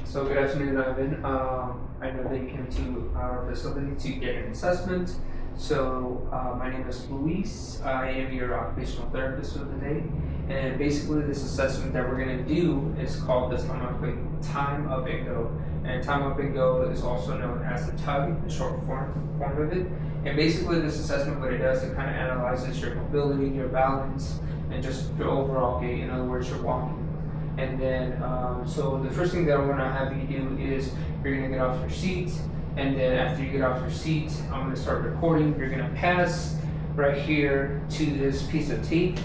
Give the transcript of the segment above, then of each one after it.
So good afternoon, Ivan. I know that you came to our facility to get an assessment. So my name is Luis. I am your occupational therapist for the day. And basically this assessment that we're going to do is called the Time Up and Go. And Time Up and Go is also known as the TUG, the short form of it. And basically this assessment, what it does, it kind of analyzes your mobility, your balance, and just your overall gait. In other words, your walking. And then, so the first thing that I want to have you do is you're going to get off your seat. And then after you get off your seat, I'm going to start recording. You're going to pass right here to this piece of tape.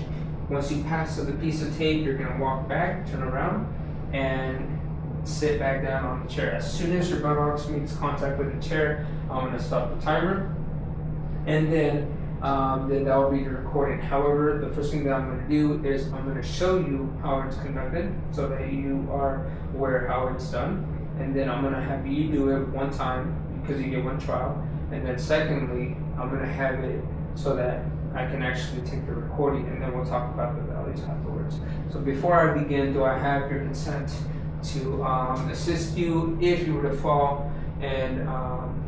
Once you pass to the piece of tape, you're going to walk back, turn around, and sit back down on the chair. As soon as your buttocks makes contact with the chair, I'm going to stop the timer. And then that will be the recording. However, the first thing that I'm going to do is I'm going to show you how it's conducted so that you are aware how it's done. And then I'm going to have you do it one time because you get one trial. And then secondly, I'm going to have it so that I can actually take the recording, and then we'll talk about the values afterwards. So before I begin, do I have your consent to assist you if you were to fall and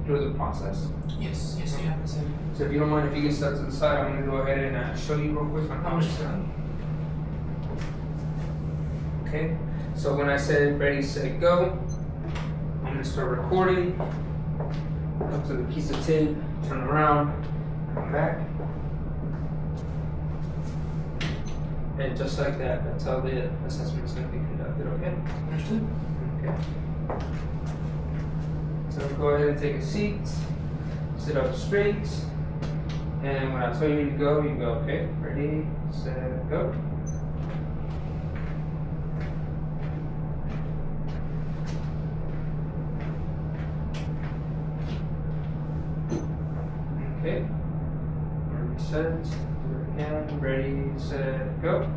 through the process? Yes, you have consent. So if you don't mind, if you can step to the side, I'm going to go ahead and show you real quick on how it's done. Okay, so when I said ready, set, go, I'm going to start recording. Come to the piece of tape, turn around, come back. And just like that, that's how the assessment is going to be conducted, okay? Understood. Okay. So go ahead and take a seat, sit up straight. And when I tell you to go, you go, okay? Ready, set, go. Okay. Reset, do it again. Ready, set, go.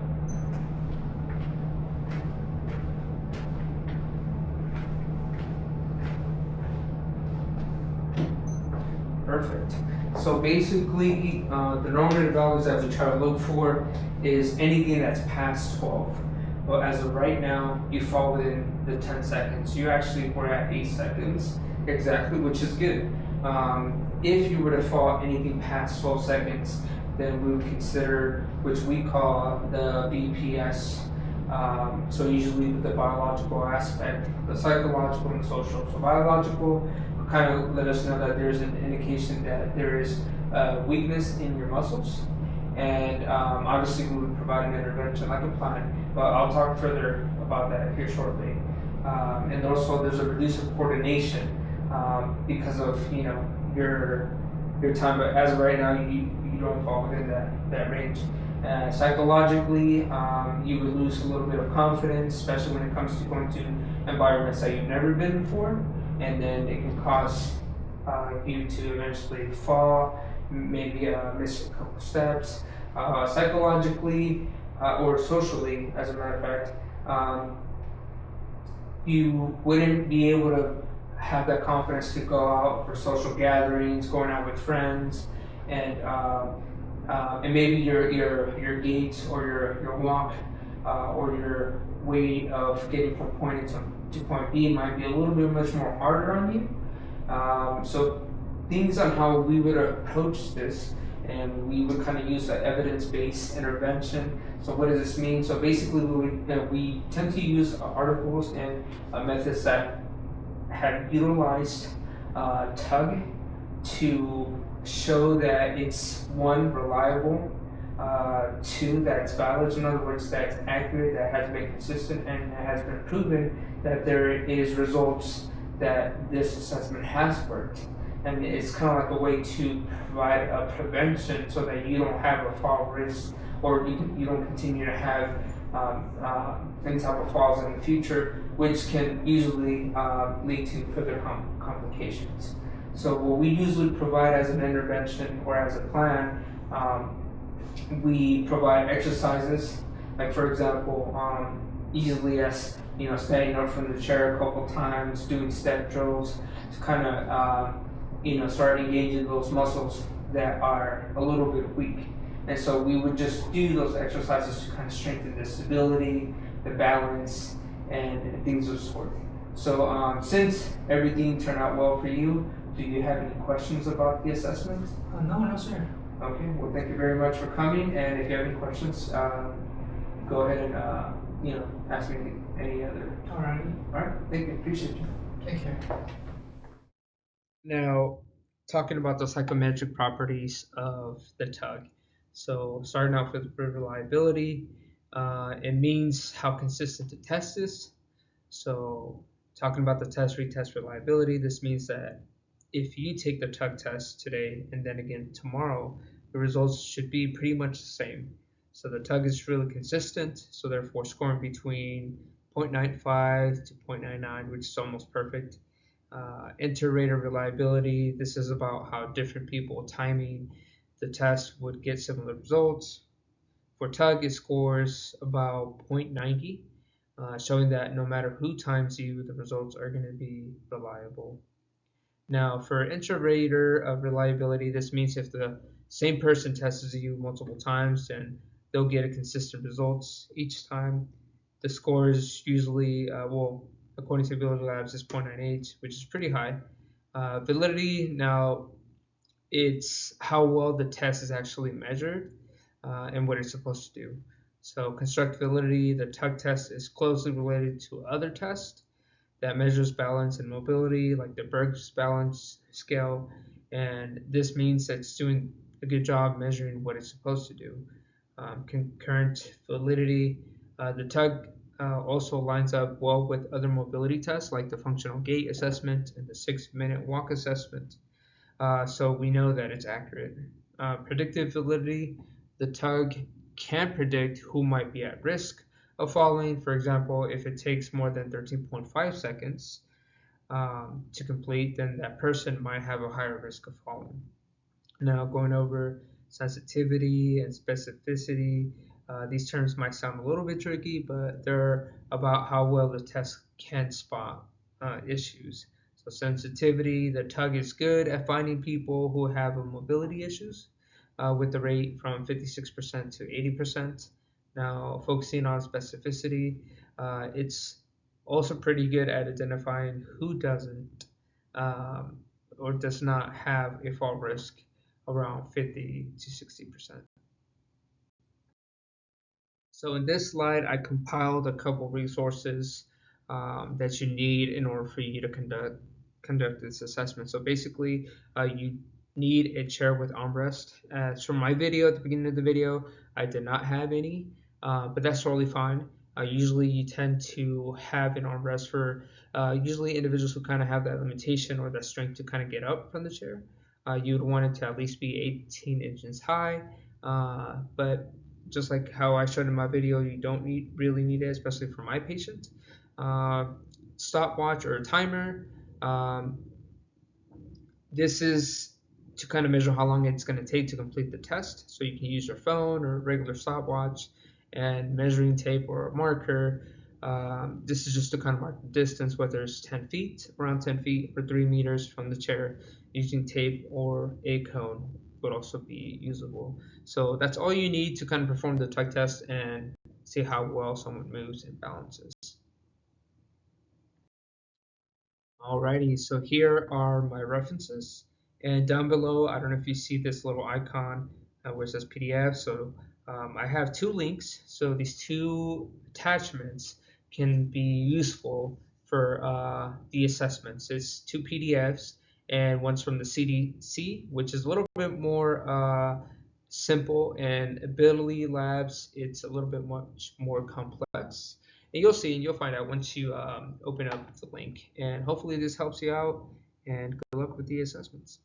Perfect. So basically, the normative values that we try to look for is anything that's past 12. Well, as of right now, you fall within the 10 seconds. You actually were at 8 seconds exactly, which is good. If you were to fall anything past 12 seconds, then we would consider, which we call the BPS. So usually with the biological aspect, the psychological and social. So biological kind of let us know that there's an indication that there is weakness in your muscles, and obviously we would provide an intervention like a plan, but I'll talk further about that here shortly. And also there's a reduced coordination because of your time, but as of right now you don't fall within that range. Psychologically, you would lose a little bit of confidence, especially when it comes to going to environments that you've never been before. And then it can cause you to eventually fall, maybe miss a couple steps. Psychologically or socially, as a matter of fact, you wouldn't be able to have that confidence to go out for social gatherings, going out with friends, and maybe your gait or your walk or your way of getting from point A to point B might be a little bit much more harder on you. So things on how we would approach this, and we would kind of use an evidence-based intervention. So what does this mean? So basically we tend to use articles and methods that have utilized TUG to show that it's one, reliable, two, that's valid, in other words, that's accurate, that has been consistent, and that has been proven that there is results that this assessment has worked. And it's kind of like a way to provide a prevention so that you don't have a fall risk, or you don't continue to have any type of falls in the future, which can usually lead to further complications. So what we usually provide as an intervention or as a plan, we provide exercises, like for example, easily as standing up from the chair a couple times, doing step drills to kind of start engaging those muscles that are a little bit weak. And so we would just do those exercises to kind of strengthen the stability, the balance, and things of sort. So since everything turned out well for you, do you have any questions about the assessment? No, sir. Okay, well, thank you very much for coming, and if you have any questions, go ahead and ask me any other. Alrighty. All right, thank you, appreciate you. Take care. Now, talking about the psychometric properties of the tug. So, starting off with reliability, it means how consistent the test is. So, talking about the test retest reliability, this means that if you take the tug test today and then again tomorrow, the results should be pretty much the same. So, the tug is really consistent, so therefore, scoring between 0.95 to 0.99, which is almost perfect. Enter rate of reliability. This is about how different people timing the test would get similar results. For tug, it scores about 0.90, showing that no matter who times you, the results are going to be reliable. Now, for inter-rater of reliability, this means if the same person tests you multiple times, then they'll get a consistent results each time. The score is usually, according to Ability Labs, is 0.98, which is pretty high. Validity, now it's how well the test is actually measured and what it's supposed to do. So construct validity, the tug test is closely related to other tests that measures balance and mobility, like the Berg's balance scale, and this means that it's doing a good job measuring what it's supposed to do. Concurrent validity, the tug also lines up well with other mobility tests like the functional gait assessment and the 6-minute walk assessment. So we know that it's accurate. Predictive validity, the tug can predict who might be at risk of falling. For example, if it takes more than 13.5 seconds to complete, then that person might have a higher risk of falling. Now, going over sensitivity and specificity, these terms might sound a little bit tricky, but they're about how well the test can spot issues. So sensitivity, the tug is good at finding people who have mobility issues with the rate from 56% to 80%. Now, focusing on specificity, it's also pretty good at identifying who doesn't or does not have a fall risk around 50 to 60%. So in this slide, I compiled a couple resources that you need in order for you to conduct this assessment. So basically, you need a chair with armrest. As from my video at the beginning of the video, I did not have any, but that's totally fine. Usually you tend to have an armrest for usually individuals who kind of have that limitation or that strength to kind of get up from the chair. You would want it to at least be 18 inches high, but just like how I showed in my video, you don't really need it, especially for my patient. Stopwatch or a timer. This is to kind of measure how long it's going to take to complete the test. So you can use your phone or a regular stopwatch and measuring tape or a marker. This is just to kind of mark the distance, whether it's 10 feet, around 10 feet, or 3 meters from the chair. Using tape or a cone would also be usable. So that's all you need to kind of perform the tug test and see how well someone moves and balances. Alrighty, so here are my references. And down below, I don't know if you see this little icon where it says PDF. So I have two links. So these two attachments can be useful for the assessments. It's two PDFs, and one's from the CDC, which is a little bit more simple, and Ability Labs, it's a little bit much more complex. And you'll see and you'll find out once you open up the link. And hopefully this helps you out, and good luck with the assessments.